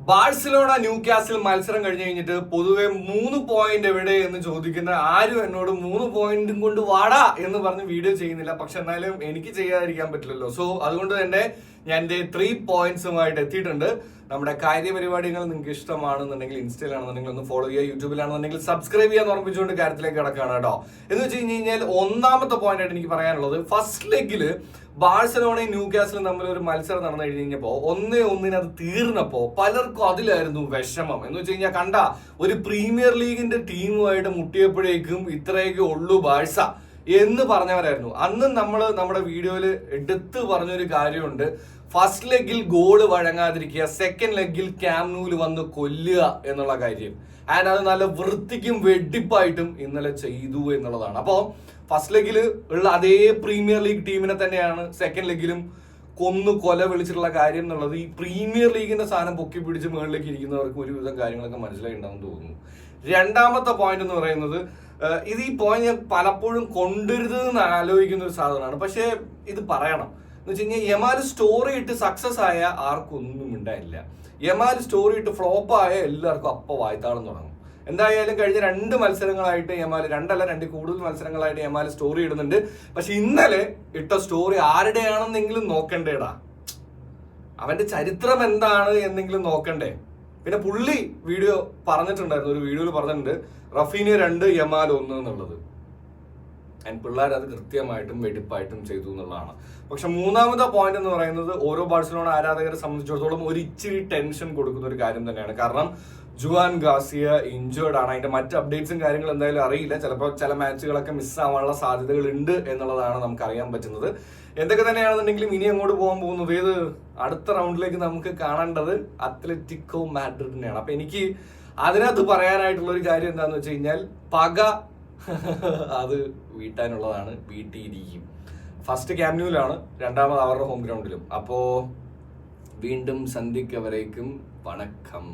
Barcelona Newcastle മത്സരം കഴിഞ്ഞ് കഴിഞ്ഞിട്ട് പൊതുവെ 3 പോയിന്റ് എവിടെ എന്ന് ചോദിക്കുന്ന ആരും എന്നോട് 3 പോയിന്റും കൊണ്ട് വാടാ എന്ന് പറഞ്ഞ് വീഡിയോ ചെയ്യുന്നില്ല. പക്ഷെ എന്നാലും എനിക്ക് ചെയ്യാതിരിക്കാൻ പറ്റില്ലല്ലോ. സോ അതുകൊണ്ട് തന്നെ ഞാൻ എന്റെ 3 പോയിന്റ്സുമായിട്ട് എത്തിയിട്ടുണ്ട്. നമ്മുടെ കാര്യപരിപാടികൾ നിങ്ങൾക്ക് ഇഷ്ടമാണെന്നുണ്ടെങ്കിൽ ഇൻസ്റ്റയിലാണെന്നുണ്ടെങ്കിൽ ഒന്ന് ഫോളോ ചെയ്യുക, യൂട്യൂബിലാണെന്നുണ്ടെങ്കിൽ സബ്സ്ക്രൈബ് ചെയ്യാൻ ഓർമ്മിച്ചുകൊണ്ട് കാര്യത്തിലേക്ക് കിടക്കുകയാണ് കേട്ടോ. എന്ന് വെച്ച് കഴിഞ്ഞാൽ ഒന്നാമത്തെ പോയിന്റ് ആയിട്ട് എനിക്ക് പറയാനുള്ളത്, ഫസ്റ്റ് ലെഗില് ബാഴ്സലോണയും ന്യൂകാസിലും തമ്മിൽ ഒരു മത്സരം നടന്നു കഴിഞ്ഞപ്പോ 1-1 അത് തീർന്നപ്പോ പലർക്കും അതിലായിരുന്നു വിഷമം. എന്ന് വെച്ച് കഴിഞ്ഞാൽ കണ്ട ഒരു പ്രീമിയർ ലീഗിന്റെ ടീമുമായിട്ട് മുട്ടിയപ്പോഴേക്കും ഇത്രയൊക്കെ ഉള്ളൂ ബാഴ്സ എന്ന് പറഞ്ഞവരായിരുന്നു. അന്ന് നമ്മൾ നമ്മുടെ വീഡിയോയിൽ എടുത്തു പറഞ്ഞൊരു കാര്യമുണ്ട്, ഫസ്റ്റ് ലെഗിൽ ഗോള് വഴങ്ങാതിരിക്കുക, സെക്കൻഡ് ലെഗിൽ ക്യാമ്പ് നൂവിൽ വന്ന് കൊല്ലുക എന്നുള്ള കാര്യം. ആൻഡ് അത് നല്ല വൃത്തിക്കും വെടിപ്പായിട്ടും ഇന്നലെ ചെയ്തു എന്നുള്ളതാണ്. അപ്പോൾ ഫസ്റ്റ് ലെഗിൽ ഉള്ള അതേ പ്രീമിയർ ലീഗ് ടീമിനെ തന്നെയാണ് സെക്കൻഡ് ലെഗിലും കൊല വിളിച്ചിട്ടുള്ള കാര്യം എന്നുള്ളത് ഈ പ്രീമിയർ ലീഗിന്റെ സാധനം പൊക്കി പിടിച്ച് മുകളിലേക്ക് ഇരിക്കുന്നവർക്ക് ഒരുവിധം കാര്യങ്ങളൊക്കെ മനസ്സിലായിട്ടുണ്ടാവും തോന്നുന്നു. രണ്ടാമത്തെ പോയിന്റ് എന്ന് പറയുന്നത്, ഇത് ഈ പോയിന്റ് ഞാൻ പലപ്പോഴും കൊണ്ടുവരുതെന്ന് ആലോചിക്കുന്ന ഒരു സാധനമാണ്. പക്ഷേ ഇത് പറയണം എന്ന് വെച്ച് കഴിഞ്ഞാൽ, യമാൽ സ്റ്റോറി ഇട്ട് സക്സസ് ആയ ആർക്കൊന്നും ഉണ്ടായില്ല. യമാൽ സ്റ്റോറി ഇട്ട് ഫ്ലോപ്പ് ആയ എല്ലാവർക്കും അപ്പൊ വായ്ത്താളം തുടങ്ങും. എന്തായാലും കഴിഞ്ഞ 2 മത്സരങ്ങളായിട്ട് യമാൽ, 2 കൂടുതൽ മത്സരങ്ങളായിട്ട് യമാൽ സ്റ്റോറി ഇടുന്നുണ്ട്. പക്ഷെ ഇന്നലെ ഇട്ട സ്റ്റോറി ആരുടെയാണെന്നെങ്കിലും നോക്കണ്ടേടാ, അവന്റെ ചരിത്രം എന്താണ് എന്നെങ്കിലും നോക്കണ്ടേ. പിന്നെ പുള്ളി വീഡിയോ പറഞ്ഞിട്ടുണ്ടായിരുന്നു, ഒരു വീഡിയോയിൽ പറഞ്ഞിട്ടുണ്ട് റഫീനിയ 2 യമാൽ 1 എന്നുള്ളത്. പിള്ളേർ അത് കൃത്യമായിട്ടും വെടിപ്പായിട്ടും ചെയ്തു എന്നുള്ളതാണ്. പക്ഷെ മൂന്നാമത്തെ പോയിന്റ് എന്ന് പറയുന്നത്, ഓരോ ബാഴ്സലോണ ആരാധകരെ സംബന്ധിച്ചിടത്തോളം ഒരു ഇച്ചിരി ടെൻഷൻ കൊടുക്കുന്ന ഒരു കാര്യം തന്നെയാണ്. കാരണം ജുവാൻ ഗാർസിയ ഇഞ്ചേർഡ് ആണ്. അതിന്റെ മറ്റ് അപ്ഡേറ്റ്സും കാര്യങ്ങളും എന്തായാലും അറിയില്ല. ചിലപ്പോൾ ചില മാച്ചുകളൊക്കെ മിസ്സാവാനുള്ള സാധ്യതകൾ ഉണ്ട് എന്നുള്ളതാണ് നമുക്ക് അറിയാൻ പറ്റുന്നത്. എന്തൊക്കെ തന്നെയാണെന്നുണ്ടെങ്കിലും ഇനി അങ്ങോട്ട് പോകാൻ പോകുന്നത്, ഏത് അടുത്ത റൗണ്ടിലേക്ക് നമുക്ക് കാണേണ്ടത് അത്ലറ്റിക്കോ മാഡ്രിഡിനെയാണ്. അപ്പൊ എനിക്ക് അതിനകത്ത് പറയാനായിട്ടുള്ള ഒരു കാര്യം എന്താന്ന് വെച്ച് കഴിഞ്ഞാൽ, പക അത് വീട്ടാനുള്ളതാണ്, വീട്ടിയിരിക്കും. ഫസ്റ്റ് ക്യാമ്പ് ന്യൂവിലാണ്, രണ്ടാമത് അവരുടെ ഹോം ഗ്രൗണ്ടിലും. അപ്പോ വീണ്ടും സന്ധിക്കവരേക്കും വണക്കം.